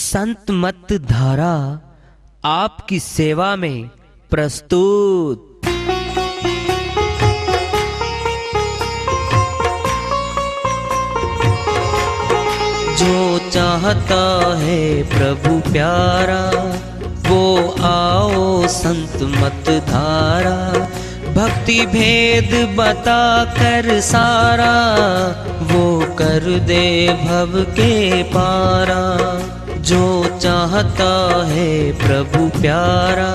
संत मत धारा आपकी सेवा में प्रस्तुत। जो चाहता है प्रभु प्यारा वो आओ संत मत धारा। भक्ति भेद बता कर सारा वो कर दे भव के पारा। जो चाहता है प्रभु प्यारा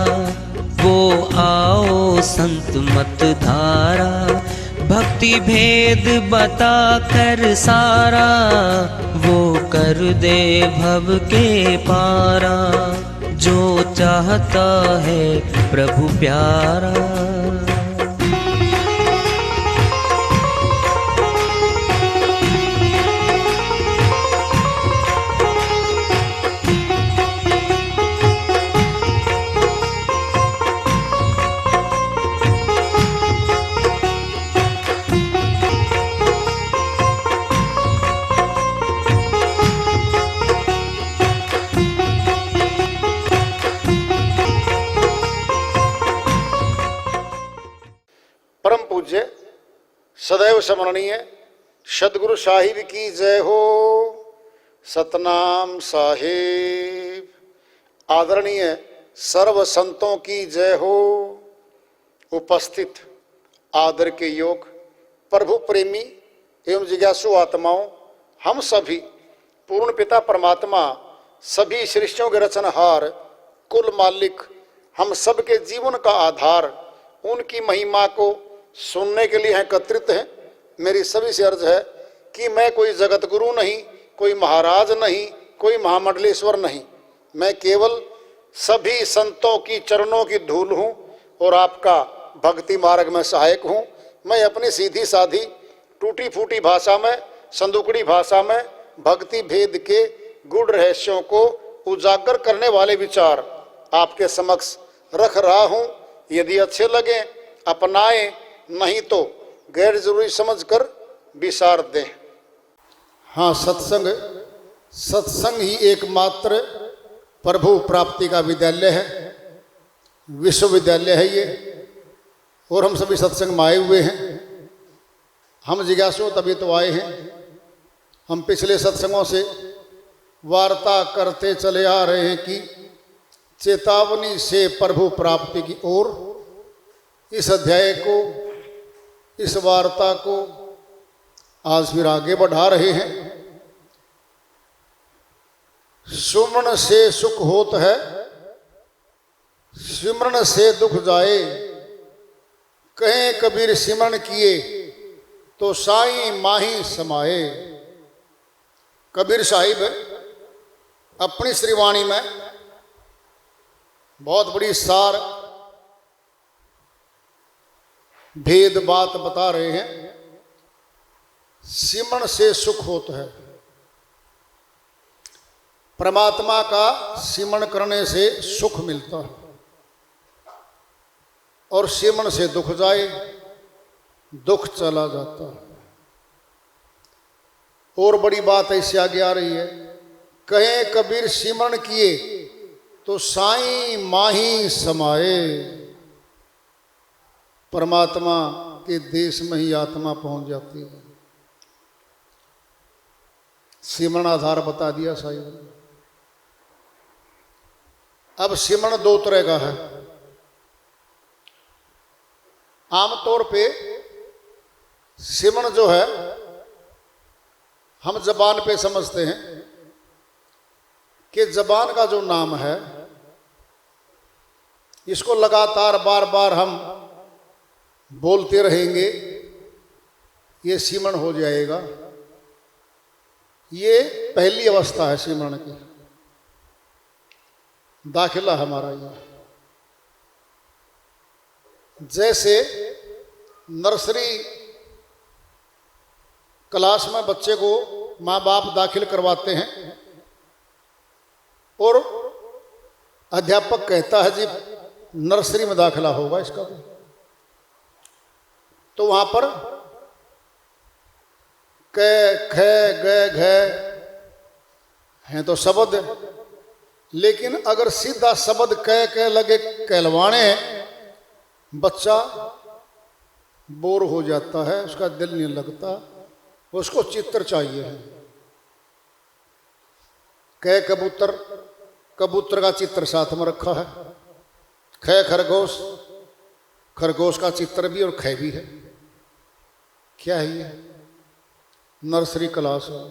वो आओ संत मत धारा। भक्ति भेद बता कर सारा वो कर दे भव के पारा। जो चाहता है प्रभु प्यारा। परम पूज्य सदैव स्मरणीय सदगुरु साहिब की जय हो। सतनाम साहिब। आदरणीय सर्व संतों की जय हो। उपस्थित आदर के योग प्रभु प्रेमी एवं जिज्ञासु आत्माओं, हम सभी पूर्ण पिता परमात्मा सभी सृष्टियों के रचनहार कुल मालिक हम सबके जीवन का आधार उनकी महिमा को सुनने के लिए एकत्रित हैं। मेरी सभी से अर्ज है कि मैं कोई जगत गुरु नहीं, कोई महाराज नहीं, कोई महामंडलेश्वर नहीं। मैं केवल सभी संतों की चरणों की धूल हूँ और आपका भक्ति मार्ग में सहायक हूँ। मैं अपनी सीधी साधी टूटी फूटी भाषा में, संदुकड़ी भाषा में भक्ति भेद के गूढ़ रहस्यों को उजागर करने वाले विचार आपके समक्ष रख रहा हूँ। यदि अच्छे लगे अपनाएं, नहीं तो गैर जरूरी समझकर विसार दें। हाँ, सत्संग ही एकमात्र प्रभु प्राप्ति का विद्यालय है, विश्वविद्यालय है ये। और हम सभी सत्संग में आए हुए हैं। हम जिज्ञासु तभी तो आए हैं। हम पिछले सत्संगों से वार्ता करते चले आ रहे हैं कि चेतावनी से प्रभु प्राप्ति की ओर। इस अध्याय को, इस वार्ता को आज फिर आगे बढ़ा रहे हैं। सुमरण से सुख होत है, सिमरण से दुख जाए। कहें कबीर सिमरण किए तो साईं माही समाए। कबीर साहिब अपनी श्रीवाणी में बहुत बड़ी सार भेद बात बता रहे हैं। सिमरण से सुख होता है। परमात्मा का सिमरण करने से सुख मिलता है और सिमरण से दुख जाए, दुख चला जाता है। और बड़ी बात ऐसी आगे आ रही है, कहें कबीर सिमरण किए तो साईं माही समाए। परमात्मा के देश में ही आत्मा पहुंच जाती है। सिमरण आधार बता दिया साईं ने। अब सिमरण दो तरह का है। आमतौर पे सिमरण जो है हम जबान पे समझते हैं कि जबान का जो नाम है इसको लगातार बार बार हम बोलते रहेंगे, ये सिमरण हो जाएगा। ये पहली अवस्था है सिमरण की, दाखिला हमारा यह। जैसे नर्सरी क्लास में बच्चे को माँ बाप दाखिल करवाते हैं और अध्यापक कहता है जी नर्सरी में दाखिला होगा इसका, तो वहां पर क ख ग घ हैं तो शब्द, लेकिन अगर सीधा शब्द कह लगे कहलवाने, बच्चा बोर हो जाता है, उसका दिल नहीं लगता, उसको चित्र चाहिए है। कह कबूतर, कबूतर का चित्र साथ में रखा है। ख खरगोश, खरगोश का चित्र भी और ख भी है। क्या है ये? नर्सरी क्लास है।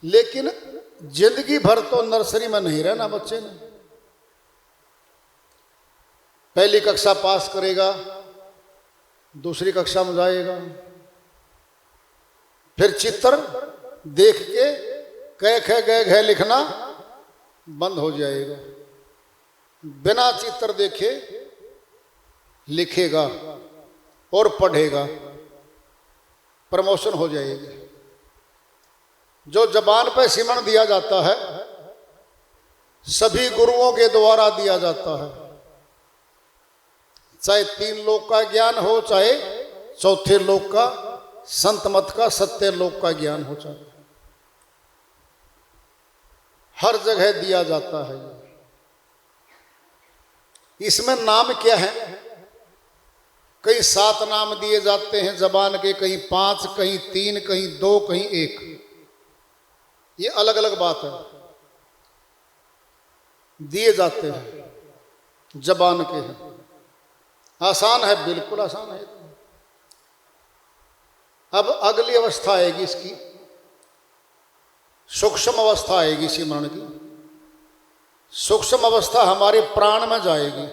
लेकिन जिंदगी भर तो नर्सरी में नहीं रहना बच्चे ने। पहली कक्षा पास करेगा, दूसरी कक्षा में जाएगा, फिर चित्र देख के कह ख गए घ लिखना बंद हो जाएगा। बिना चित्र देखे लिखेगा और पढ़ेगा, प्रमोशन हो जाएगी। जो जबान पर सिमरण दिया जाता है सभी गुरुओं के द्वारा दिया जाता है, चाहे 3 लोक का ज्ञान हो, चाहे चौथे लोक का, संत मत का, सत्य लोक का ज्ञान हो, चाहे हर जगह दिया जाता है। इसमें नाम क्या है? कहीं 7 नाम दिए जाते हैं जबान के, कहीं 5, कहीं 3, कहीं 2, कहीं 1। ये अलग अलग बात है, दिए जाते हैं जबान के हैं। आसान है, बिल्कुल आसान है। अब अगली अवस्था आएगी इसकी, सूक्ष्म अवस्था आएगी सिमरण की। सूक्ष्म अवस्था हमारे प्राण में जाएगी।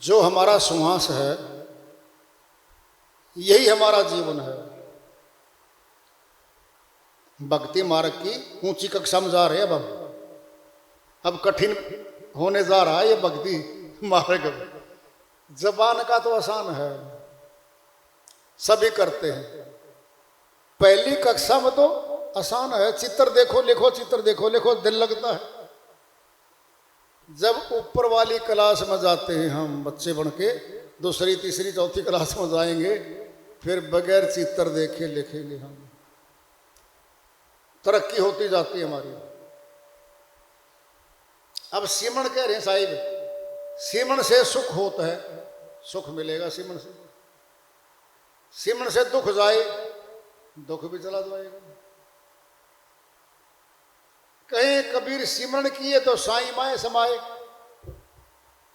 जो हमारा श्वास है यही हमारा जीवन है। भक्ति मार्ग की ऊंची कक्षा में जा रहे हैं अब कठिन होने जा रहा है ये भक्ति मार्ग। जबान का तो आसान है, सभी करते हैं। पहली कक्षा में तो आसान है, चित्र देखो लिखो, चित्र देखो लिखो, दिल लगता है। जब ऊपर वाली क्लास में जाते हैं हम बच्चे बन के, दूसरी तीसरी चौथी क्लास में जाएंगे, फिर बगैर चित्र देखे लिखेंगे हम। तरक्की होती जाती है हमारी। अब सिमरण कह रहे हैं साहिब, सिमरण से सुख होता है, सुख मिलेगा सिमरण से। सिमरण से दुख जाए, दुख भी चला जाएगा। कहीं कबीर सिमरण किए तो साईं माए समाए,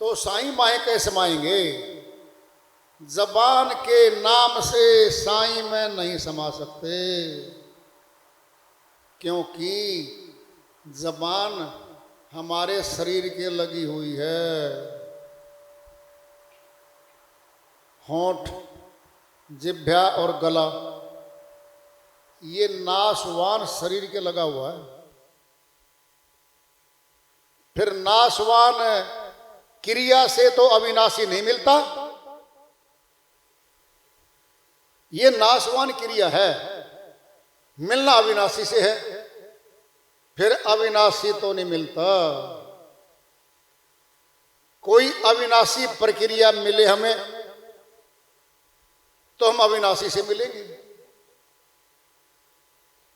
तो साईं माए कैसे समाएंगे? जबान के नाम से साईं में नहीं समा सकते, क्योंकि जबान हमारे शरीर के लगी हुई है। होंठ, जिह्वा और गला ये नाशवान शरीर के लगा हुआ है। फिर नाशवान क्रिया से तो अविनाशी नहीं मिलता, ये नाशवान क्रिया है, मिलना अविनाशी से है। फिर अविनाशी तो नहीं मिलता। कोई अविनाशी प्रक्रिया मिले हमें तो हम अविनाशी से मिलेंगे।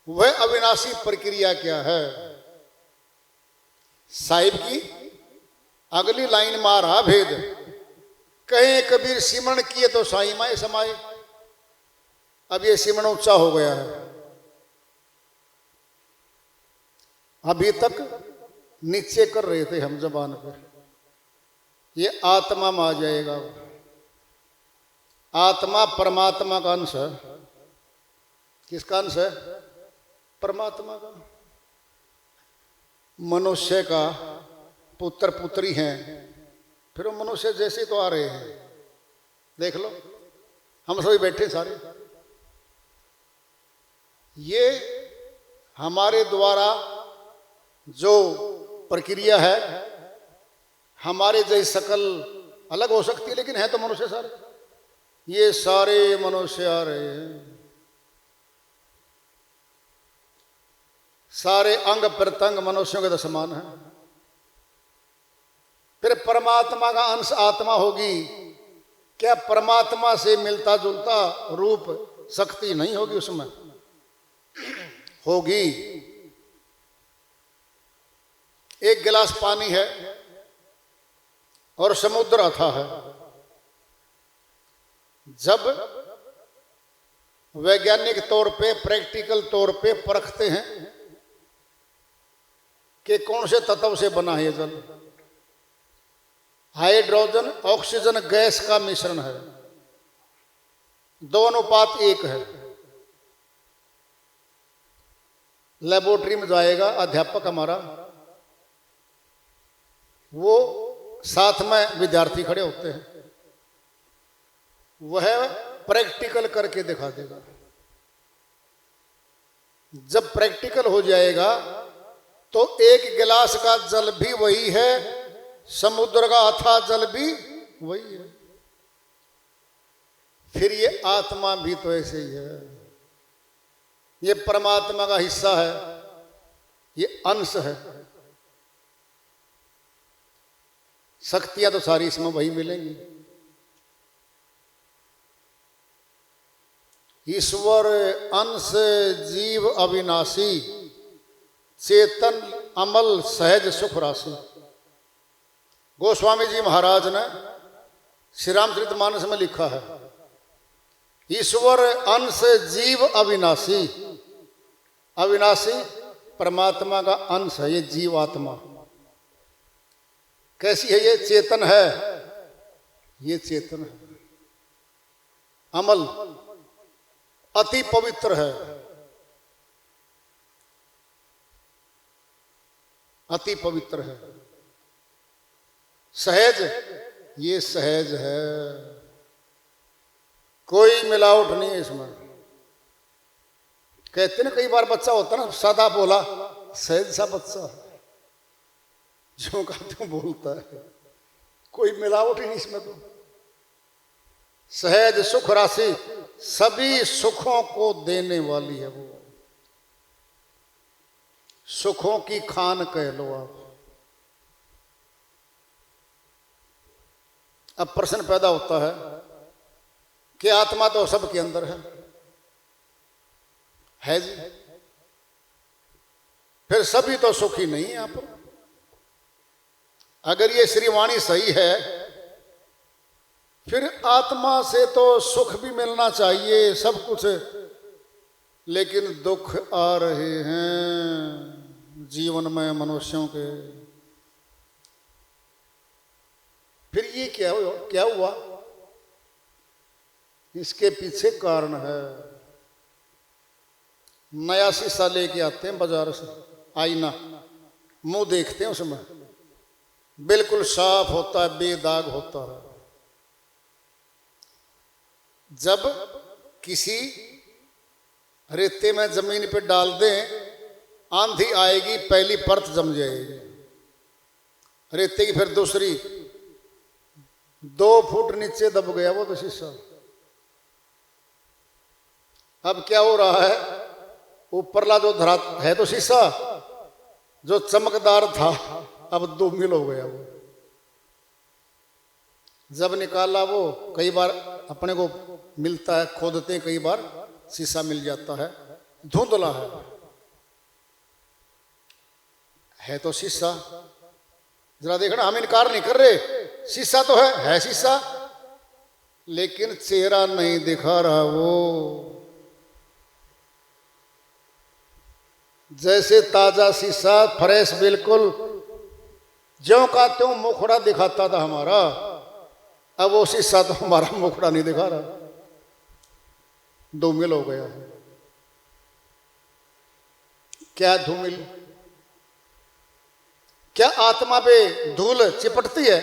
वह अविनाशी प्रक्रिया क्या है? साहिब की अगली लाइन मारा भेद, कहे कबीर सिमरण किए तो साईं माए समाए। अब ये सिमरण ऊंचा हो गया है, अभी तक नीचे कर रहे थे हम जबान पर, ये आत्मा में आ जाएगा। आत्मा परमात्मा का अंश है। किसका अंश है? परमात्मा का। मनुष्य का पुत्र पुत्री हैं, फिर वो मनुष्य जैसे तो आ रहे हैं। देख लो, हम सभी बैठे सारे, ये हमारे द्वारा जो प्रक्रिया है, हमारे जैसी शकल अलग हो सकती है, लेकिन है तो मनुष्य सारे। ये सारे मनुष्य आ रहे हैं, सारे अंग प्रत्यंग मनुष्यों के तो समान है। फिर परमात्मा का अंश आत्मा होगी, क्या परमात्मा से मिलता जुलता रूप शक्ति नहीं होगी उसमें? होगी। एक गिलास पानी है और समुद्र अथाह है। जब वैज्ञानिक तौर पे, प्रैक्टिकल तौर पे परखते हैं कि कौन से तत्व से बना है ये जल, हाइड्रोजन ऑक्सीजन गैस का मिश्रण है, 2:1 है। लेबोरेटरी में जाएगा अध्यापक हमारा, वो साथ में विद्यार्थी खड़े होते हैं, वह प्रैक्टिकल करके दिखा देगा। जब प्रैक्टिकल हो जाएगा तो एक गिलास का जल भी वही है, समुद्र का अथाह जल भी वही है। फिर ये आत्मा भी तो ऐसे ही है, ये परमात्मा का हिस्सा है, ये अंश है। शक्तियां तो सारी इसमें वही मिलेंगी। ईश्वर अंश जीव अविनाशी, चेतन अमल सहज सुख राशि। गोस्वामी जी महाराज ने श्री रामचरितमानस में लिखा है, ईश्वर अंश जीव अविनाशी। अविनाशी परमात्मा का अंश है ये जीवात्मा। कैसी है ये? चेतन है, ये चेतन है। अमल अति पवित्र है, अति पवित्र है। सहज, ये सहज है, कोई मिलावट नहीं है इसमें। कहते ना कई बार बच्चा होता ना सादा बोला, सहज सा बच्चा, जो का त्यों बोलता है, कोई मिलावट ही नहीं इसमें। तो सहज सुख राशि, सभी सुखों को देने वाली है वो, सुखों की खान कह लो आप। अब प्रश्न पैदा होता है कि आत्मा तो सबके अंदर है जी, फिर सभी तो सुखी नहीं है आप। अगर ये श्रीवाणी सही है, फिर आत्मा से तो सुख भी मिलना चाहिए, सब कुछ, लेकिन दुख आ रहे हैं जीवन में मनुष्यों के। फिर ये क्या हुआ? इसके पीछे कारण है। नया शीशा लेके आते हैं बाजार से, आईना, मुंह देखते हैं उसमें, बिल्कुल साफ होता है, बेदाग होता है। जब किसी रेते में जमीन पे डाल दें, आंधी आएगी, पहली परत जम जाएगी रेते की, फिर दूसरी, 2 फुट नीचे दब गया वो तो शीशा। अब क्या हो रहा है? ऊपरला जो धरा है तो शीशा, जो चमकदार था अब धूमिल हो गया वो। जब निकाला वो, कई बार अपने को मिलता है, खोदते हैं, कई बार शीशा मिल जाता है, धुंधला है तो शीशा। जरा देखना, हम इनकार नहीं कर रहे, शीशा तो है शीशा, लेकिन चेहरा नहीं दिखा रहा वो। जैसे ताजा शीशा, फ्रेश बिल्कुल, ज्यों का त्यों मुखड़ा दिखाता था हमारा, अब वो शीशा तो हमारा मुखड़ा नहीं दिखा रहा, धूमिल हो गया है। क्या धूमिल? क्या आत्मा पे धूल चिपटती है?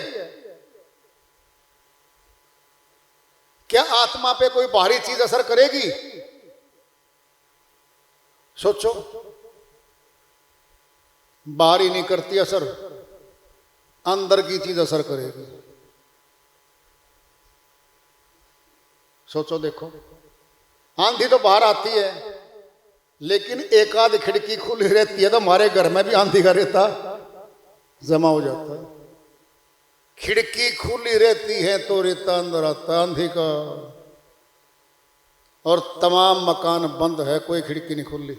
क्या आत्मा पे कोई बाहरी चीज असर करेगी? सोचो, बाहरी नहीं करती असर, अंदर की चीज असर करेगी। सोचो, देखो, आंधी तो बाहर आती है, लेकिन एक आध खिड़की खुली रहती है तो हमारे घर में भी आंधी का रेता जमा हो जाता है। खिड़की खुली रहती है तो रेता अंदर आता है आंधी का, और तमाम मकान बंद है, कोई खिड़की नहीं खुली,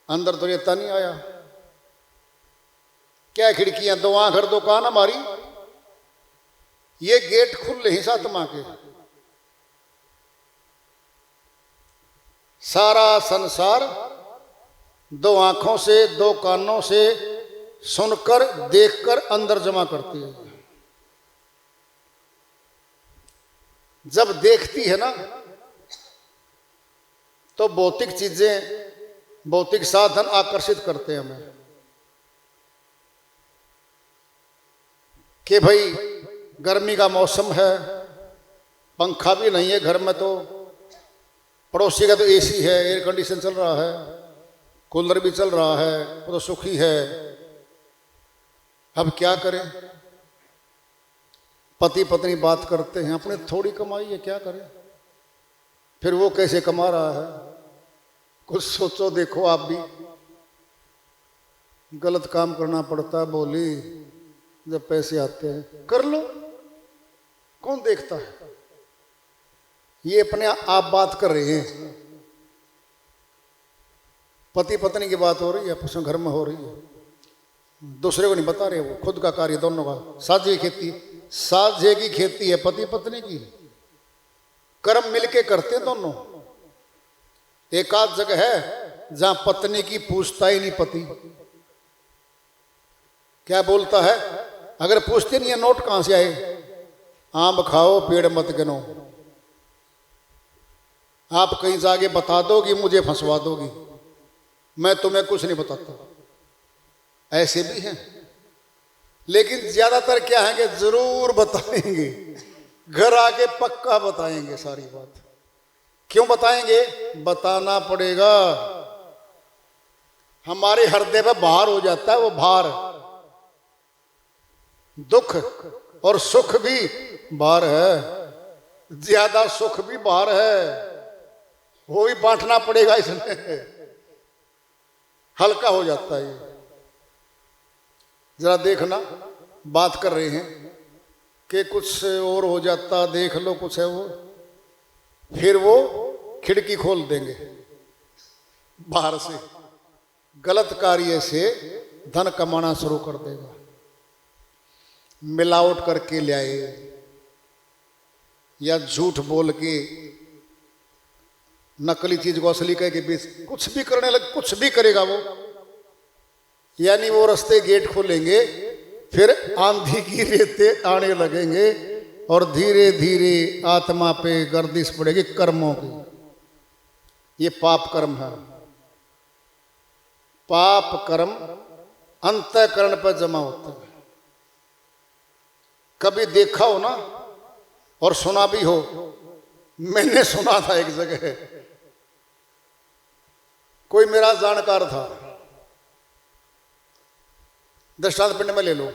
अंदर तो रेता नहीं आया। क्या खिड़कियां, दो आंख दो कान हमारी, ये गेट खुले ही सातमा के। सारा संसार दो आंखों से दो कानों से सुनकर देखकर अंदर जमा करती है। जब देखती है ना तो भौतिक चीजें, भौतिक साधन आकर्षित करते हैं हमें कि भाई गर्मी का मौसम है, पंखा भी नहीं है घर में, तो पड़ोसी का तो एसी है, एयर कंडीशन चल रहा है, कूलर भी चल रहा है, वो तो सुखी है। अब क्या करें, पति पत्नी बात करते हैं, अपने थोड़ी कमाई है, क्या करें, फिर वो कैसे कमा रहा है, कुछ सोचो देखो। आप भी गलत काम करना पड़ता है, बोली जब पैसे आते हैं कर लो, कौन देखता है। ये अपने आप बात कर रहे हैं, पति पत्नी की बात हो रही है, आपस में घर में हो रही है, दूसरे को नहीं बता रहे, वो खुद का कार्य दोनों का। साझे खेती, साझे की खेती है पति पत्नी की, कर्म मिलके करते हैं दोनों। एक आध जगह है जहां पत्नी की पूछता ही नहीं पति, क्या बोलता है, अगर पूछते नहीं है नोट कहां से आए, आम खाओ पेड़ मत गिनो, आप कहीं जाके बता दोगी मुझे फंसवा दोगी, मैं तुम्हें कुछ नहीं बताता। ऐसे भी हैं, लेकिन ज्यादातर क्या है कि जरूर बताएंगे, घर आके पक्का बताएंगे सारी बात। क्यों बताएंगे, बताना पड़ेगा, हमारे हृदय में भार हो जाता है, वो भार, दुख और सुख भी भार है, ज्यादा सुख भी भार है, वो भी बांटना पड़ेगा, इसमें हल्का हो जाता है। जरा देखना, बात कर रहे हैं कि कुछ और हो जाता, देख लो कुछ है वो, फिर वो खिड़की खोल देंगे बाहर से, गलत कार्य से धन कमाना शुरू कर देगा, मिलावट करके ले आए या झूठ बोल के नकली चीज को असली कह के बीच कुछ भी करने लगे, कुछ भी करेगा वो। यानी वो रास्ते गेट खोलेंगे, फिर आंधी की रेते आने लगेंगे और धीरे धीरे आत्मा पे गर्दिश पड़ेगी कर्मों की। ये पाप कर्म है, पाप कर्म अंतःकरण पर जमा होता है। कभी देखा हो ना और सुना भी हो, मैंने सुना था एक जगह, कोई मेरा जानकार था, दृष्टांत पिंड में ले लो,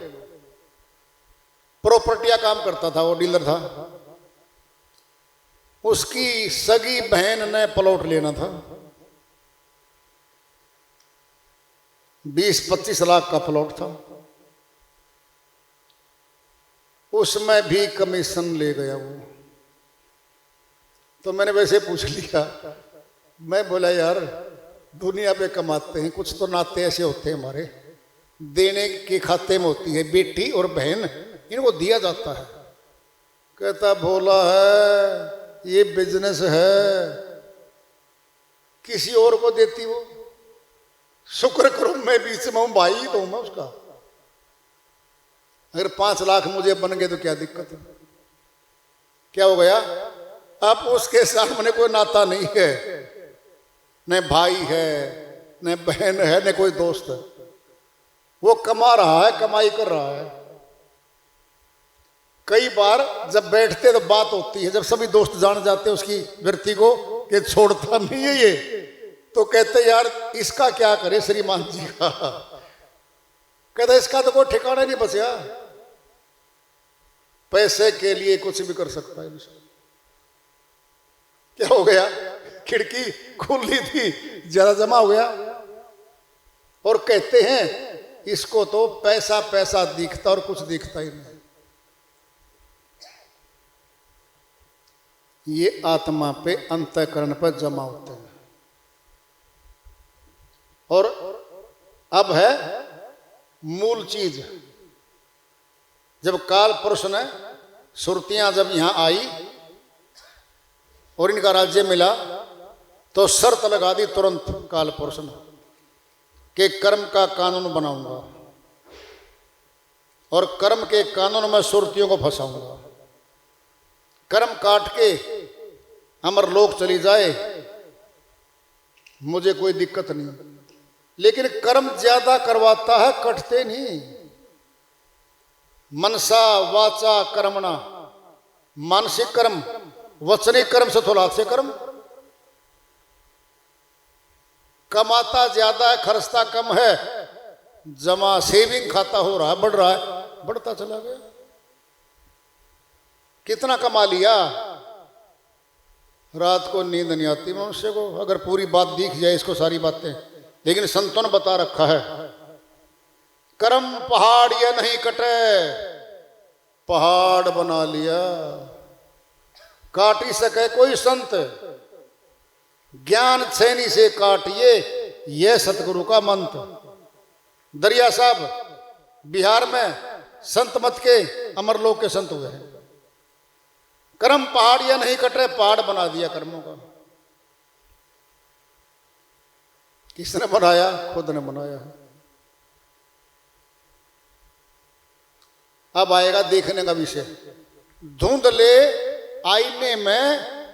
प्रॉपर्टी का काम करता था, वो डीलर था, उसकी सगी बहन ने प्लॉट लेना था, 20-25 लाख का प्लॉट था, उसमें भी कमीशन ले गया वो। तो मैंने वैसे पूछ लिया, मैं बोला यार दुनिया पे कमाते हैं, कुछ तो नाते ऐसे होते हैं हमारे, देने के खाते में होती है, बेटी और बहन इनको दिया जाता है। कहता भोला है, ये बिजनेस है, किसी और को देती वो, शुक्र करो मैं बीच में हूं, भाई तो हूं मैं उसका। अगर 5 लाख मुझे बन गए तो क्या दिक्कत है, क्या हो गया, अब उसके सामने कोई नाता नहीं है, न भाई है, न बहन है, न कोई दोस्त है, वो कमा रहा है, कमाई कर रहा है। कई बार जब बैठते तो बात होती है, जब सभी दोस्त जान जाते हैं उसकी वृत्ति को कि छोड़ता नहीं है ये, तो कहते यार इसका क्या करे श्रीमान जी का, कहते इसका तो कोई ठिकाना नहीं बचा, पैसे के लिए कुछ भी कर सकता है। क्या हो गया, खिड़की खुली थी, ज्यादा जमा हो गया, और कहते हैं इसको तो पैसा पैसा दिखता और कुछ दिखता ही नहीं। ये आत्मा पे अंतःकरण पर जमा होते हैं। और अब है मूल चीज। जब काल पुरुष ने सुरतियां जब यहां आई और इनका राज्य मिला तो शर्त लगा दी तुरंत काल पुरुष ने कि कर्म का कानून बनाऊंगा और कर्म के कानून में सुरतियों को फंसाऊंगा। कर्म काट के अमर लोक चली जाए मुझे कोई दिक्कत नहीं, लेकिन कर्म ज्यादा करवाता है, कटते नहीं। मनसा वाचा कर्मणा, मानसिक कर्म, वचनिक कर्म से थोड़ा से कर्म। कमाता ज्यादा है, खर्चता कम है, जमा सेविंग खाता हो रहा है, बढ़ रहा है, बढ़ता चला गया। कितना कमा लिया, रात को नींद नहीं आती मनुष्य को अगर पूरी बात दिख जाए इसको सारी बातें। लेकिन संतों ने बता रखा है कर्म पहाड़ ये नहीं कटे, पहाड़ बना लिया। काट ही सके कोई संत, ज्ञान छेनी से काटिए, यह सतगुरु का मंत्र। दरिया साहब बिहार में संत मत के अमरलोक के संत हुए हैं। कर्म पहाड़ या नहीं कट रहे, पहाड़ बना दिया कर्मों का। किसने बनाया? खुद ने बनाया है। अब आएगा देखने का विषय। धुंधले आईने में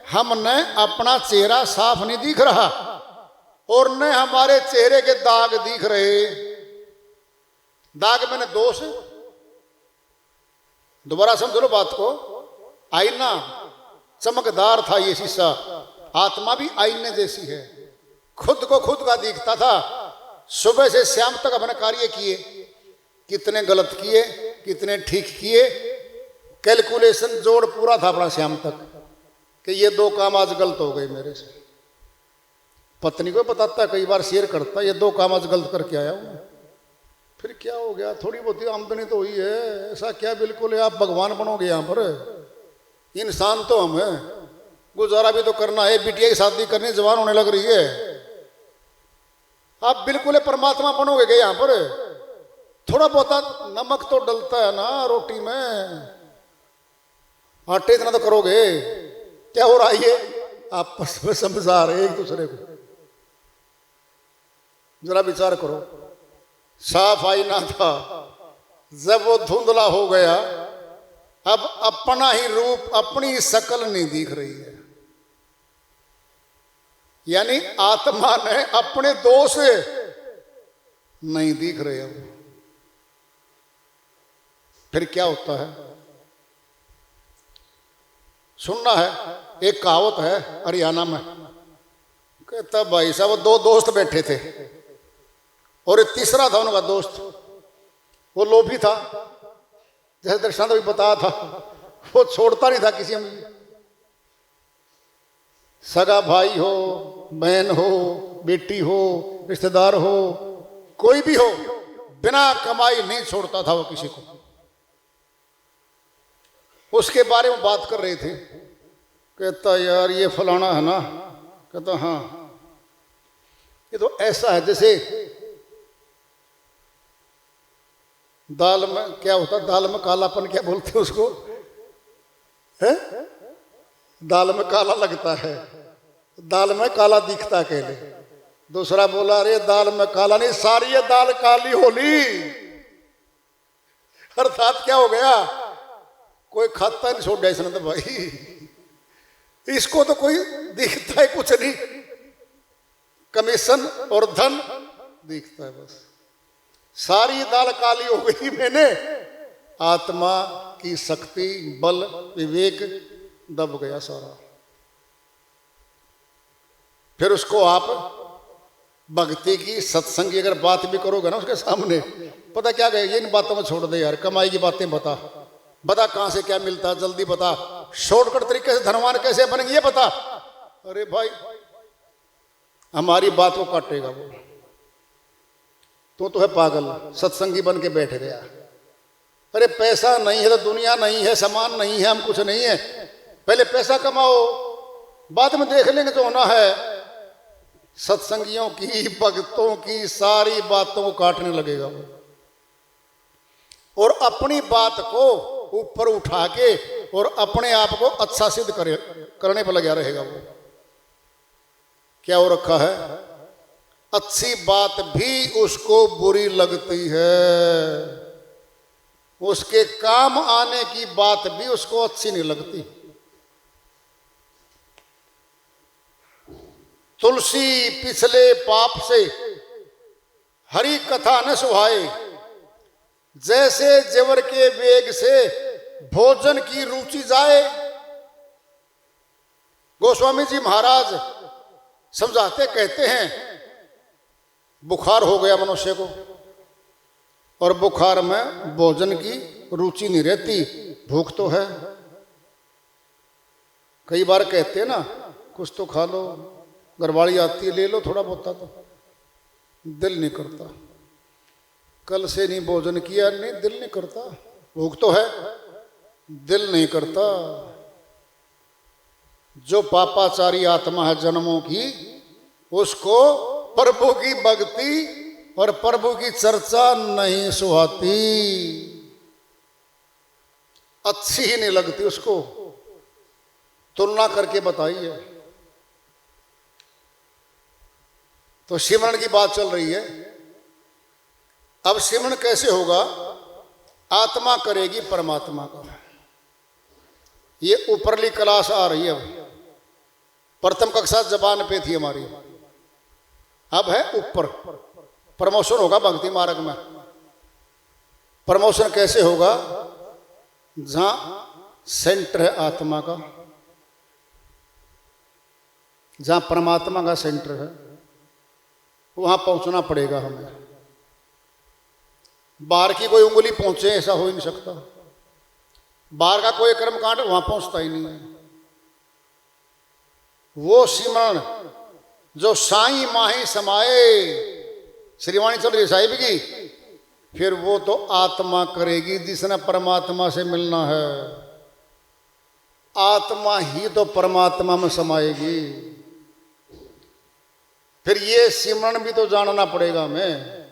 हमने अपना चेहरा साफ नहीं दिख रहा और न हमारे चेहरे के दाग दिख रहे। दाग मैंने दोष, दोबारा समझ लो बात को। आईना चमकदार था ये शीशा, आत्मा भी आईने जैसी है। खुद को खुद का दिखता था। सुबह से शाम तक अपने कार्य किए, कितने गलत किए कितने ठीक किए, कैलकुलेशन जोड़ पूरा था अपना शाम तक कि ये 2 काम आज गलत हो गए मेरे से। पत्नी को बताता, कई बार शेयर करता, ये 2 काम आज गलत करके आया हूं। फिर क्या हो गया, थोड़ी बहुत आमदनी तो हुई है, ऐसा क्या बिल्कुल है, आप भगवान बनोगे यहां पर? इंसान तो हम हैं, गुजारा भी तो करना है। बिटिया की शादी करनी, जवान होने लग रही है, आप बिल्कुल परमात्मा बनोगे क्या यहां पर? थोड़ा बहुत नमक तो डलता है ना रोटी में, आटे इतना तो करोगे। क्या हो रहा है ये? आपस में समझा रहे एक दूसरे को। जरा विचार करो। साफ आईना था, जब वो धुंधला हो गया, अब अपना ही रूप, अपनी शकल नहीं दिख रही है। यानी आत्मा ने अपने दोष नहीं दिख रहे। अब फिर क्या होता है? सुनना है, एक कहावत है हरियाणा में, कहता भाई साहब वो 2 दोस्त बैठे थे और एक तीसरा था उनका दोस्त, वो लोभी था। जैसे दर्शन भी बताया था, वो छोड़ता नहीं था किसी में। सगा भाई हो, बहन हो, बेटी हो, रिश्तेदार हो, कोई भी हो, बिना कमाई नहीं छोड़ता था वो किसी को। उसके बारे में बात कर रहे थे। कहता यार ये फलाना है ना? कहता हाँ, ये तो ऐसा है जैसे दाल में क्या होता, दाल में कालापन क्या बोलते हैं उसको, है? दाल में काला लगता है, दाल में काला दिखता कहले। दूसरा बोला अरे दाल में काला नहीं, सारी ये दाल काली होली। अर्थात क्या हो गया, कोई खाता नहीं छोड़ दिया इसने तो भाई, इसको तो कोई दिखता है कुछ नहीं, कमीशन और धन दिखता है बस। सारी दाल काली हो गई। मैंने आत्मा की शक्ति, बल, विवेक दब गया सारा। फिर उसको आप भक्ति की, सत्संग की अगर बात भी करोगे ना उसके सामने, पता क्या कहेगा, इन बातों में छोड़ दे यार, कमाई की बातें बता, बता कहां से क्या मिलता है, जल्दी बता, शॉर्टकट तरीके से धनवान कैसे बनेंगे ये बता। अरे भाई हमारी बात को काटेगा वो। तो है पागल, सत्संगी बन के बैठ गया। अरे पैसा नहीं है तो दुनिया नहीं है, सामान नहीं है, हम कुछ नहीं है। पहले पैसा कमाओ, बाद में देख लेंगे जो होना है। सत्संगियों की, भक्तों की सारी बातों को काटने लगेगा वो। और अपनी बात को ऊपर उठा के और अपने आप को अच्छा सिद्ध करने पर लगा रहेगा। वो क्या हो रखा है, अच्छी बात भी उसको बुरी लगती है, उसके काम आने की बात भी उसको अच्छी नहीं लगती। तुलसी पिछले पाप से हरि कथा न सुहाए, जैसे जेवर के वेग से भोजन की रुचि जाए। गोस्वामी जी महाराज समझाते कहते हैं, बुखार हो गया मनुष्य को और बुखार में भोजन की रुचि नहीं रहती, भूख तो है। कई बार कहते हैं ना, कुछ तो खा लो, घरवाली आती है ले लो थोड़ा बहुत, तो दिल नहीं करता। कल से नहीं भोजन किया, नहीं दिल नहीं करता। भूख तो है, दिल नहीं करता। जो पापाचारी आत्मा है जन्मों की, उसको प्रभु की भक्ति और प्रभु की चर्चा नहीं सुहाती, अच्छी ही नहीं लगती उसको। तुलना करके बताइए। तो सिमरन की बात चल रही है। अब सिमरन कैसे होगा? आत्मा करेगी परमात्मा का। ये ऊपरली क्लास आ रही है। प्रथम कक्षा जबान पे थी हमारी, अब है ऊपर। प्रमोशन होगा भक्ति मार्ग में। प्रमोशन कैसे होगा? जहां सेंटर है आत्मा का, जहां परमात्मा का सेंटर है, वहां पहुंचना पड़ेगा हमें। बाहर की कोई उंगली पहुंचे ऐसा हो ही नहीं सकता। बाहर का कोई कर्मकांड वहां पहुंचता ही नहीं है। वो सिमरन जो साईं माही समाए, श्रीवाणी चल रही साहिब की, फिर वो तो आत्मा करेगी जिसने परमात्मा से मिलना है। आत्मा ही तो परमात्मा में समाएगी। फिर ये सिमरन भी तो जानना पड़ेगा हमें।